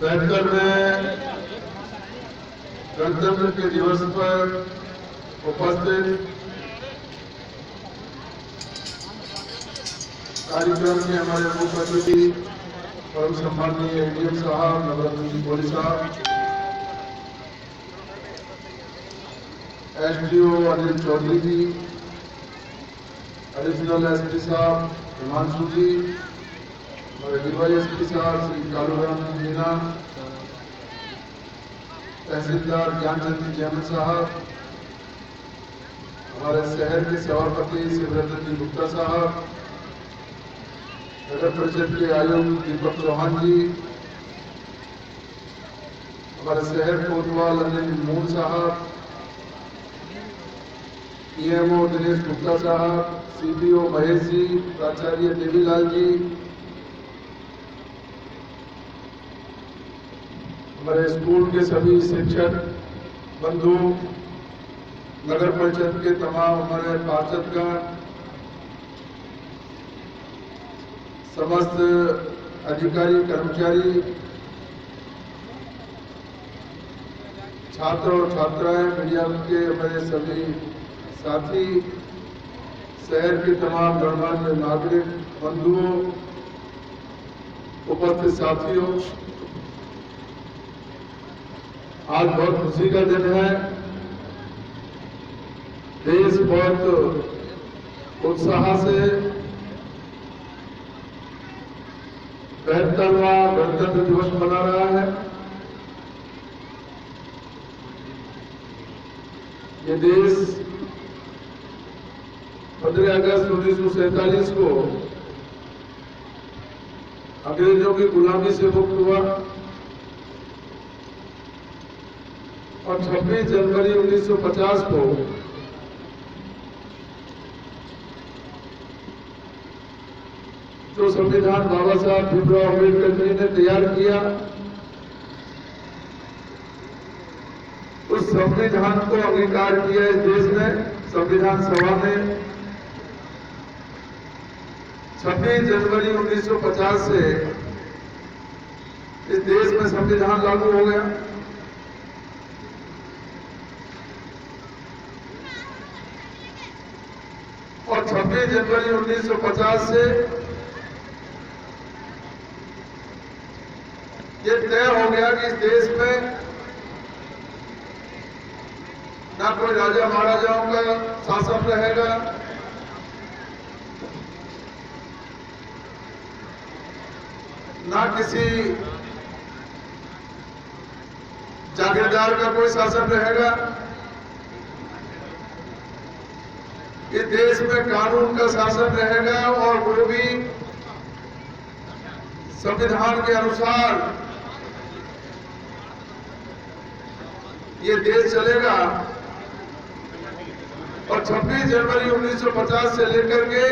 बैठकर में गणतंत्र के दिवस पर उपस्थित कार्यक्रम में हमारे मुख्य अतिथि परम सम्माननीय एडीएम साहब, नवरत्न जी कोहली साहब, एसडीओ अनिल चौधरी जी, एडिशनल एसपी साहब हिमांशु जी और डीवाईएसपी साहब श्री कालूराम जी मीना, तहसीलदार ज्ञानचंद जी जैन साहब, हमारे शहर के सभापति शिवरतन जी गुप्ता साहब, नगर परिषद के आयुक्त दीपक चौहान जी, हमारे शहर कोतवाल अनिल मूल साहब, पीएमओ दिनेश गुप्ता साहब, सीपीओ महेश जी, प्राचार्य देवीलाल जी, हमारे स्कूल के सभी शिक्षक बंधु, नगर परिषद के तमाम हमारे पार्षदगण, समस्त अधिकारी कर्मचारी, छात्र और छात्राएं, मीडिया के हमारे सभी साथी, शहर के तमाम गणमान्य नागरिक बंधुओं, उपस्थित साथियों, आज बहुत खुशी का दिन है। देश बहुत उत्साह से 72वां गणतंत्र दिवस मना रहा है। ये देश 15 अगस्त 1947 को अंग्रेजों की गुलामी से मुक्त हुआ और 26 जनवरी 1950 को जो संविधान बाबा साहब भीमराव अम्बेडकर जी ने तैयार किया, उस संविधान को अंगीकार किया इस देश में। संविधान सभा ने 26 जनवरी 1950 से इस देश में संविधान लागू हो गया। और 26 जनवरी 1950 से ये तय हो गया कि इस देश में ना कोई राजा महाराजाओं का शासन रहेगा, ना किसी जागीरदार का कोई शासन रहेगा। इस देश में कानून का शासन रहेगा और वो भी संविधान के अनुसार ये देश चलेगा। और 26 जनवरी 1950 से लेकर के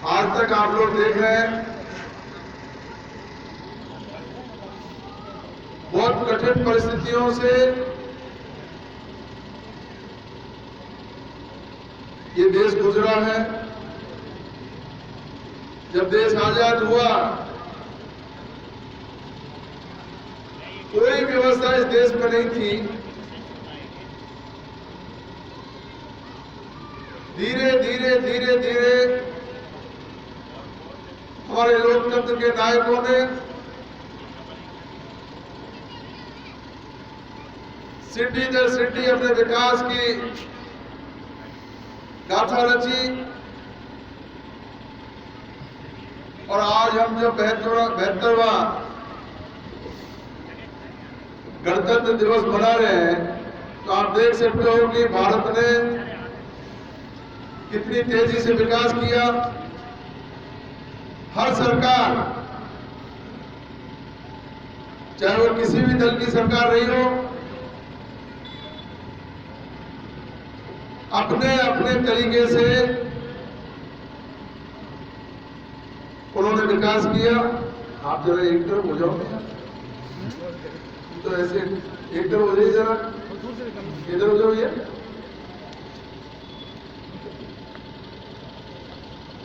आज तक आप लोग देख रहे हैं, बहुत कठिन परिस्थितियों से ये देश गुजरा है। जब देश आजाद हुआ, कोई व्यवस्था इस देश में नहीं थी। धीरे धीरे धीरे धीरे हमारे लोकतंत्र के नायकों ने सिटी दर सिटी अपने विकास की गाथा रची और आज हम जब 72वां गणतंत्र दिवस मना रहे हैं, तो आप देख सकते हो कि भारत ने कितनी तेजी से विकास किया। हर सरकार, चाहे वो किसी भी दल की सरकार रही हो, अपने अपने तरीके से उन्होंने विकास किया। आप जरा एक तरफ हो जाओ, तो ऐसे एक तरफ हो जाइए, जरा इधर हो जाओ।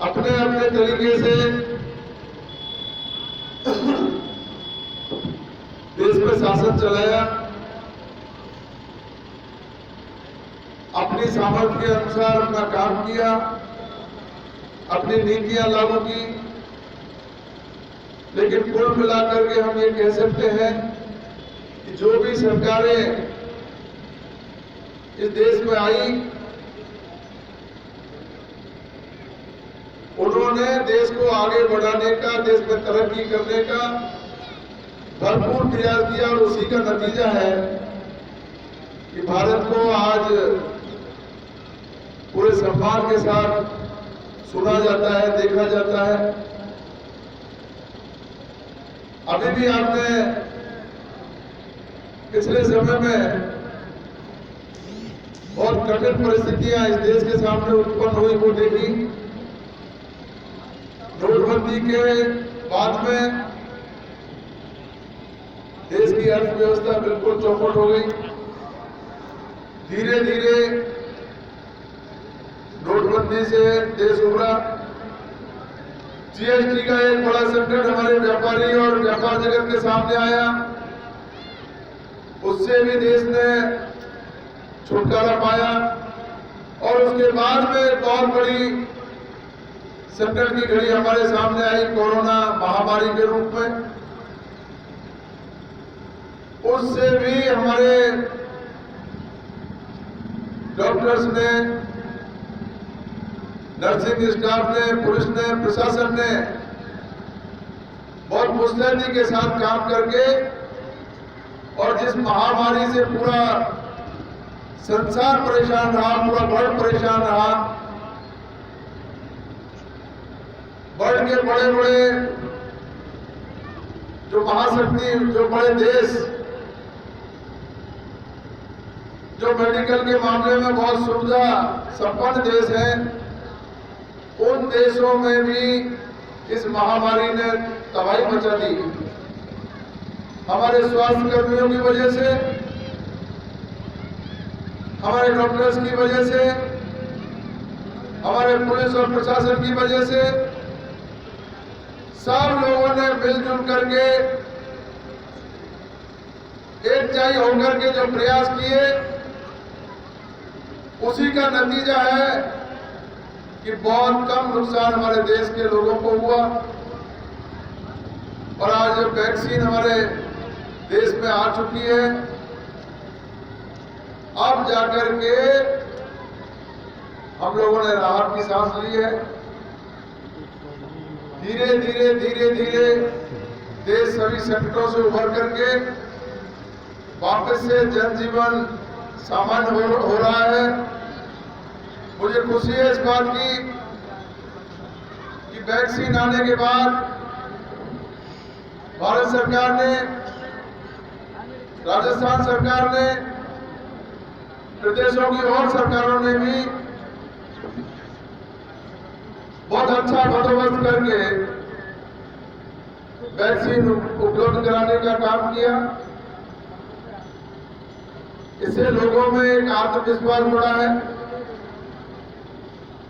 अपने अपने तरीके से शासन चलाया, अपनी सामर्थ्य के अनुसार अपना काम किया, अपनी नीतियां लागू की। लेकिन कुल मिलाकर के हम ये कह सकते हैं कि जो भी सरकारें इस देश में आई, उन्होंने देश को आगे बढ़ाने का, देश में तरक्की करने का भरपूर प्रयास किया और उसी का नतीजा है कि भारत को आज पूरे सम्मान के साथ सुना जाता है, देखा जाता है। अभी भी आपने पिछले समय में बहुत कठिन परिस्थितियां इस देश के सामने उत्पन्न हुई वो देखी। नोटबंदी के बाद में देश की अर्थव्यवस्था बिल्कुल चौपट हो गई। धीरे धीरे नोटबंदी से देश उभरा। जीएसटी का एक बड़ा संकट हमारे व्यापारी और व्यापार जगत के सामने आया, उससे भी देश ने छुटकारा पाया। और उसके बाद में एक बहुत बड़ी संकट की घड़ी हमारे सामने आई, कोरोना महामारी के रूप में। उससे भी हमारे डॉक्टर्स ने, नर्सिंग स्टाफ ने, पुलिस ने, प्रशासन ने बहुत मुस्तैदी के साथ काम करके और जिस महामारी से पूरा संसार परेशान रहा, पूरा वर्ल्ड परेशान रहा, वर्ल्ड के बड़े बड़े जो महाशक्ति, जो बड़े देश, जो मेडिकल के मामले में बहुत सुविधा संपन्न देश हैं, उन देशों में भी इस महामारी ने तबाही मचा दी। हमारे स्वास्थ्य कर्मियों की वजह से, हमारे डॉक्टर्स की वजह से, हमारे पुलिस और प्रशासन की वजह से, सब लोगों ने मिलजुल करके, एकजुट होकर के जो प्रयास किए, उसी का नतीजा है कि बहुत कम नुकसान हमारे देश के लोगों को हुआ। और आज जब वैक्सीन हमारे देश में आ चुकी है, अब जाकर के हम लोगों ने राहत की सांस ली है। धीरे धीरे धीरे धीरे देश सभी संकटों से उभर करके वापस से जनजीवन सामान्य हो रहा है। मुझे खुशी है इस बात की कि वैक्सीन आने के बाद भारत सरकार ने, राजस्थान सरकार ने, प्रदेशों की और सरकारों ने भी बहुत अच्छा बंदोबस्त करके वैक्सीन उपलब्ध कराने का काम किया। इससे लोगों में एक आत्मविश्वास बढ़ा है,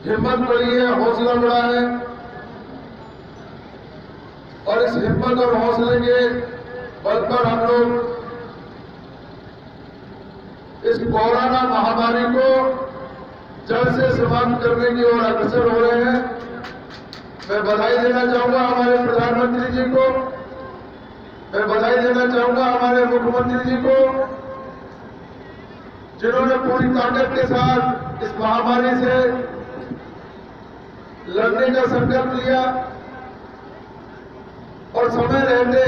हिम्मत बढ़ी है, हौसला बढ़ा है। और इस हिम्मत और हौसले के बल पर हम लोग इस कोरोना महामारी को जड़ से समाप्त करने की ओर अग्रसर हो रहे हैं। मैं बधाई देना चाहूंगा हमारे प्रधानमंत्री जी को, मैं बधाई देना चाहूंगा हमारे मुख्यमंत्री जी को, जिन्होंने पूरी ताकत के साथ इस महामारी से लड़ने का संकल्प लिया और समय रहते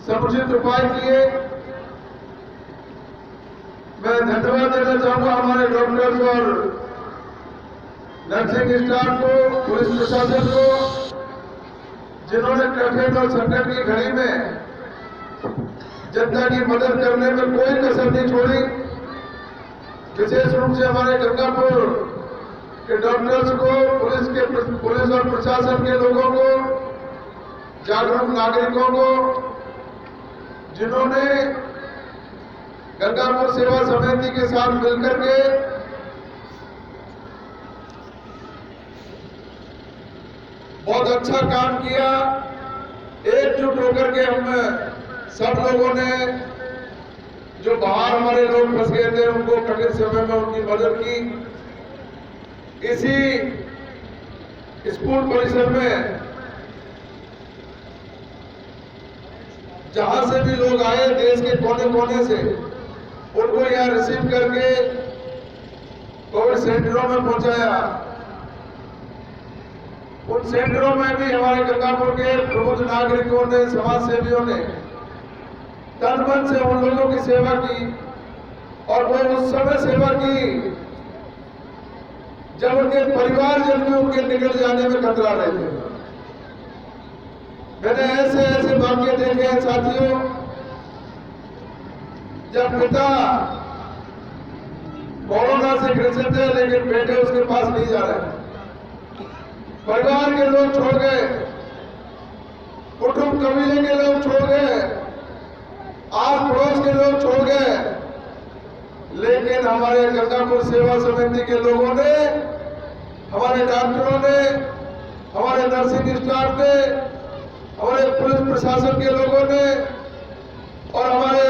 समुचित उपाय किए। मैं धन्यवाद देना चाहूंगा हमारे डॉक्टर्स और नर्सिंग स्टाफ को, पुलिस प्रशासन को, जिन्होंने कठिन और संकट की घड़ी में जनता की मदद करने में कोई कसर नहीं छोड़ी। विशेष रूप से हमारे गंगापुर के डॉक्टर्स को, पुलिस और प्रशासन के लोगों को, जागरूक नागरिकों को, जिन्होंने गंगापुर सेवा समिति के साथ मिलकर के बहुत अच्छा काम किया। एकजुट होकर के हम सब लोगों ने जो बाहर हमारे लोग फंस गए थे उनको कठिन समय में उनकी मदद की। इसी स्कूल परिसर में जहां से भी लोग आए देश के कोने कोने से, उनको यहां रिसीव करके कोविड सेंटरों में पहुंचाया। उन सेंटरों में भी हमारे गंगापुर के प्रबुद्ध नागरिकों ने, समाज सेवियों ने तन मन से उन लोगों की सेवा की, और वो उस समय सेवा की जब उनके परिवारजन भी उनके निकल जाने में कतरा रहे थे। मैंने ऐसे ऐसे वाक्य देखे हैं साथियों, जब पिता कोरोना से ग्रसित है लेकिन बेटे उसके पास नहीं जा रहे, परिवार के लोग छोड़ गए, कुटुंब कबीले के लोग छोड़ गए, आस पड़ोस के लोग छोड़ गए, लेकिन हमारे गंगापुर सेवा समिति के लोगों ने, हमारे डॉक्टरों ने, हमारे नर्सिंग स्टाफ ने, हमारे पुलिस प्रशासन के लोगों ने और हमारे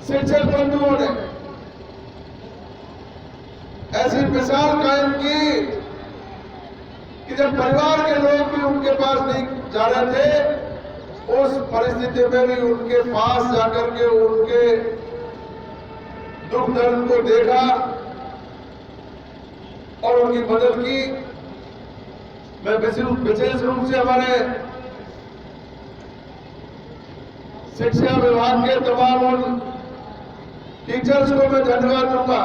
शिक्षक बंधुओं ने ऐसी मिसाल कायम की कि जब परिवार के लोग भी उनके पास नहीं जा रहे थे, उस परिस्थिति में भी उनके पास जाकर के उनके दुख दर्द को देखा और उनकी मदद की। मैं विशेष रूप से हमारे शिक्षा विभाग के तमाम उन टीचर्स को मैं धन्यवाद दूंगा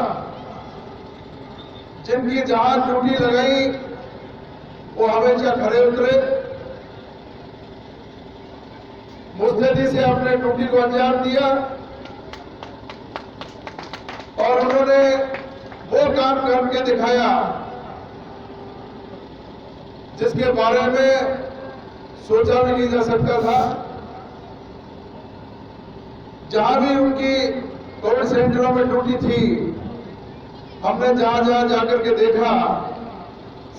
जिनकी जहां ड्यूटी लगाई वो हमेशा खड़े उतरे, मुस्तैदी से अपने ड्यूटी को अंजाम दिया और उन्होंने वो काम करके दिखाया जिसके बारे में सोचा भी नहीं जा सकता था। जहां भी उनकी कोविड सेंटरों में ड्यूटी थी, हमने जहां जहां जाकर के देखा,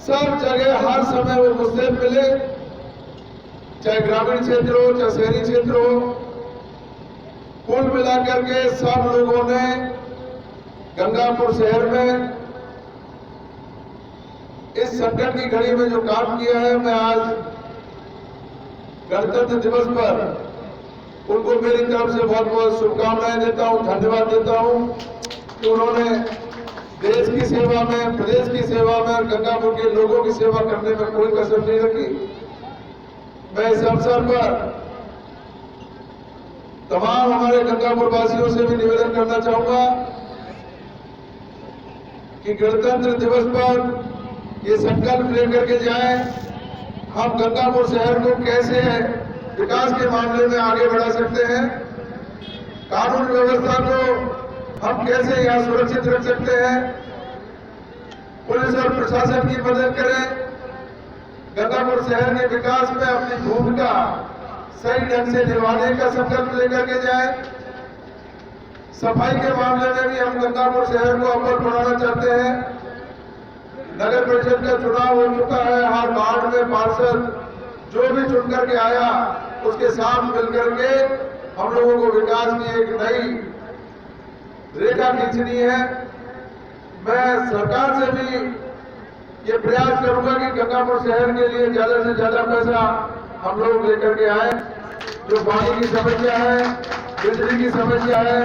सब जगह हर समय वो मुस्तैद मिले, चाहे ग्रामीण क्षेत्र हो चाहे शहरी क्षेत्र हो। कुल मिलाकर के सब लोगों ने गंगापुर शहर में इस संकट की घड़ी में जो काम किया है, मैं आज गणतंत्र दिवस पर उनको मेरी तरफ से बहुत बहुत शुभकामनाएं देता हूं, धन्यवाद देता हूं कि उन्होंने देश की सेवा में, प्रदेश की सेवा में और गंगापुर के लोगों की सेवा करने में कोई कसर नहीं रखी। मैं इस अवसर पर तमाम हमारे गंगापुर वासियों से भी निवेदन करना चाहूंगा कि गणतंत्र दिवस पर ये संकल्प लेकर के जाएं, हम गंगापुर शहर को कैसे विकास के मामले में आगे बढ़ा सकते हैं, कानून व्यवस्था को हम कैसे यहाँ सुरक्षित रख सकते हैं, पुलिस और प्रशासन की मदद करें, गंगापुर शहर के विकास में अपनी भूमिका सही ढंग से निभाने का संकल्प लेकर के जाए। सफाई के मामले में भी हम गंगापुर शहर को अव्वल बनाना चाहते हैं। नगर परिषद का चुनाव हो चुका है, हर वार्ड में पार्षद जो भी चुन करके आया उसके साथ मिलकर के हम लोगों को विकास की एक नई रेखा खींचनी है। मैं सरकार से भी ये प्रयास करूंगा कि गंगापुर शहर के लिए ज्यादा से ज्यादा पैसा हम लोग लेकर के आए। जो पानी की समस्या है, बिजली की समस्या है,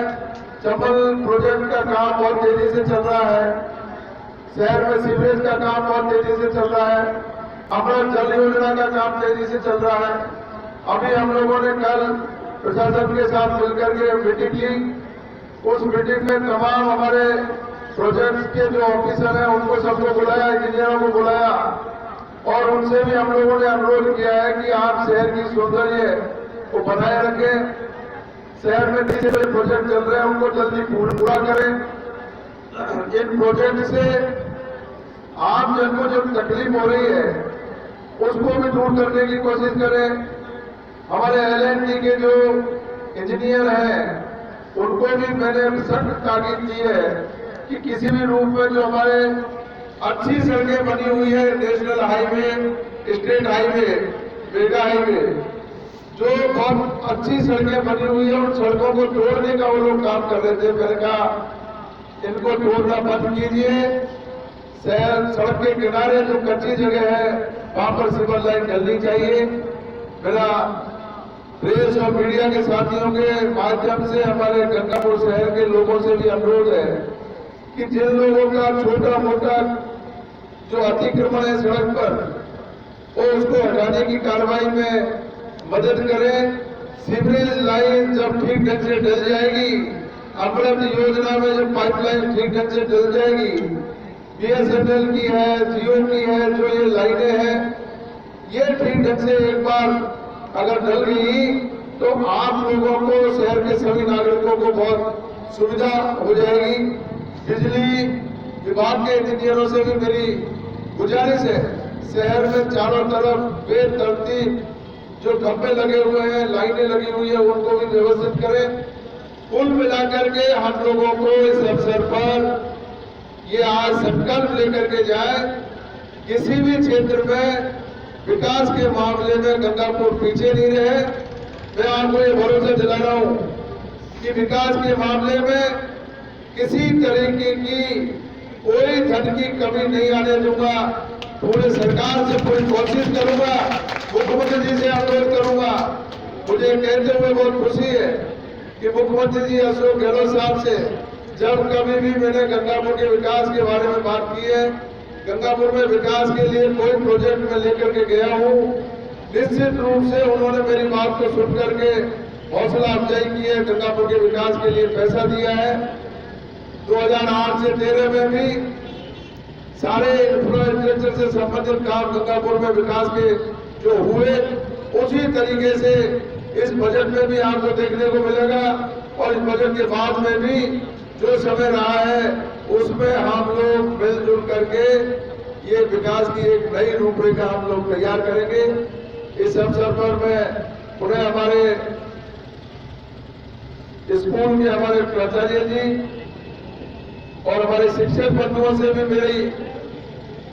चंबल प्रोजेक्ट का काम बहुत तेजी से चल रहा है, शहर में सीवरेज का काम बहुत तेजी से चल रहा है, अमृत जल योजना का काम तेजी से चल रहा है। अभी हम लोगों ने कल प्रशासन के साथ मिलकर के मीटिंग ली। उस मीटिंग में तमाम हमारे प्रोजेक्ट के जो ऑफिसर हैं उनको सबको बुलाया, इंजीनियरों को बुलाया और उनसे भी हम लोगों ने अनुरोध किया है कि आप शहर की सौंदर्य को बनाए रखें। शहर में जितने बड़े प्रोजेक्ट चल रहे हैं उनको जल्दी पूरा करें। इन प्रोजेक्ट से आम जन को जो तकलीफ हो रही है उसको भी दूर करने की कोशिश करें। हमारे L&T के जो इंजीनियर हैं उनको भी मैंने सख्त ताकीद की है कि किसी भी रूप में जो हमारे अच्छी सड़कें बनी हुई है, national highway, state highway, mega highway, जो बहुत अच्छी सड़कें बनी हुई है उन सड़कों को तोड़ने का वो लोग काम कर रहे थे। मैंने कहा इनको तोड़ना बंद कीजिए। शहर सड़क के किनारे जो कच्ची जगह है वहां पर सिविल लाइन डलनी चाहिए। मेरा प्रेस और मीडिया के साथियों के माध्यम से हमारे गंगापुर शहर के लोगों से भी अनुरोध है कि जिन लोगों का छोटा मोटा जो अतिक्रमण है सड़क पर वो उसको हटाने की कार्रवाई में मदद करें। सीवरेज लाइन जब ठीक ढंग से डल जाएगी, अमृत योजना में जब पाइपलाइन ठीक ढंग से डल जाएगी, BSNL की है, जियो की है, जो ये लाइनें हैं ये ठीक ढंग से एक बार अगर डल गई तो आप लोगों को शहर के सभी नागरिकों को बहुत सुविधा हो जाएगी। बिजली विभाग के इंजीनियरों से भी मेरी गुजारिश है, शहर में चारों तरफ बेतरतीब जो खंभे लगे हुए हैं, लाइनें लगी हुई है, उनको भी व्यवस्थित करें। कुल मिलाकर के हम लोगों को इस अवसर पर ये आज संकल्प लेकर के जाए, किसी भी क्षेत्र में विकास के मामले में गंगापुर पीछे नहीं रहे। मैं आपको ये भरोसा दिला रहा हूं कि विकास के मामले में किसी तरीके की कोई धन की कमी नहीं आने दूंगा। पूरे सरकार से पूरी कोशिश करूंगा, मुख्यमंत्री जी से अनुरोध करूंगा। मुझे कहते हुए बहुत खुशी है कि मुख्यमंत्री जी अशोक गहलोत साहब से जब कभी भी मैंने गंगापुर के विकास के बारे में बात की है, गंगापुर में विकास के लिए कोई प्रोजेक्ट में लेकर के गया हूं, निश्चित रूप से उन्होंने मेरी बात को सुन करके हौसला अफजाई की है, गंगापुर के विकास के लिए पैसा दिया है। 2008 से 13 में भी सारे इंफ्रास्ट्रक्चर से संबंधित काम गंगापुर में विकास के जो हुए उसी तरीके से इस बजट में भी आपको देखने को मिलेगा। और इस बजट के बाद में भी जो समय रहा है उसमें हम लोग मिलजुल करके ये विकास की एक नई रूपरेखा हम लोग तैयार करेंगे। इस अवसर पर मैं पुनः हमारे स्कूल के हमारे प्राचार्य जी और हमारे शिक्षक बंधुओं से भी मेरी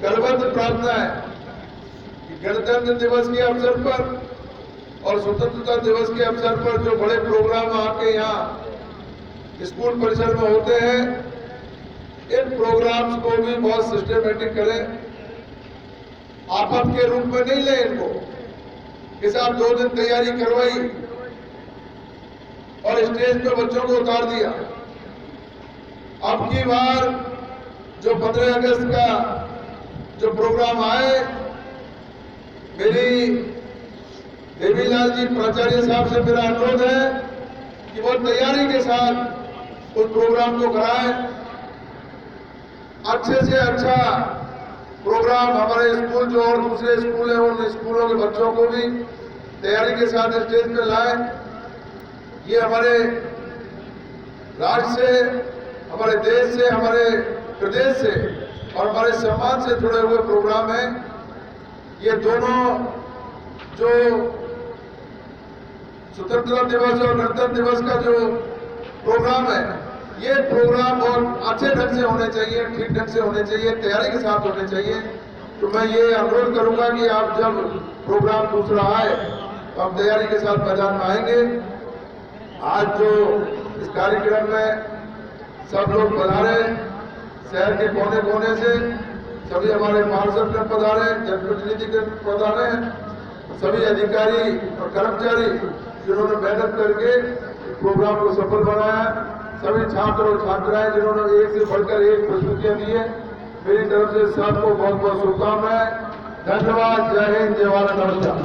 करबद्ध प्रार्थना है कि गणतंत्र दिवस के अवसर पर और स्वतंत्रता दिवस के अवसर पर जो बड़े प्रोग्राम आपके यहाँ स्कूल परिसर में होते हैं, इन प्रोग्राम्स को भी बहुत सिस्टमेटिक करें। आफत के रूप में नहीं लें इनको कि साहब 2 दिन तैयारी करवाई और स्टेज पे बच्चों को उतार दिया। अब की बार जो 15 अगस्त का जो प्रोग्राम आए, मेरी देवीलाल जी प्राचार्य साहब से मेरा अनुरोध है कि वो तैयारी के साथ उस प्रोग्राम को कराएं। अच्छे से अच्छा प्रोग्राम हमारे स्कूल जो और दूसरे स्कूल हैं उन स्कूलों के बच्चों को भी तैयारी के साथ स्टेज पे लाएं। ये हमारे राज्य से, हमारे देश से, हमारे प्रदेश से और हमारे समाज से जुड़े हुए प्रोग्राम हैं। ये दोनों जो स्वतंत्रता दिवस और गणतंत्र दिवस का जो प्रोग्राम है, ये प्रोग्राम बहुत अच्छे ढंग से होने चाहिए, ठीक ढंग से होने चाहिए, तैयारी के साथ होने चाहिए। तो मैं ये अनुरोध करूंगा कि आप जब प्रोग्राम दूसरा आए तो हम तैयारी के साथ मैदान में आएंगे। आज जो इस कार्यक्रम में सब लोग पधारे, शहर के कोने कोने से सभी हमारे पार्षद पधारे, जनप्रतिनिधि पधारे, सभी अधिकारी और कर्मचारी जिन्होंने मेहनत करके प्रोग्राम को सफल बनाया, सभी छात्र और छात्राएं जिन्होंने एक से बढ़कर एक प्रस्तुतियां दी है, मेरी तरफ से सबको बहुत बहुत शुभकामनाएं। धन्यवाद। जय हिंद, जय भारत, नमस्कार।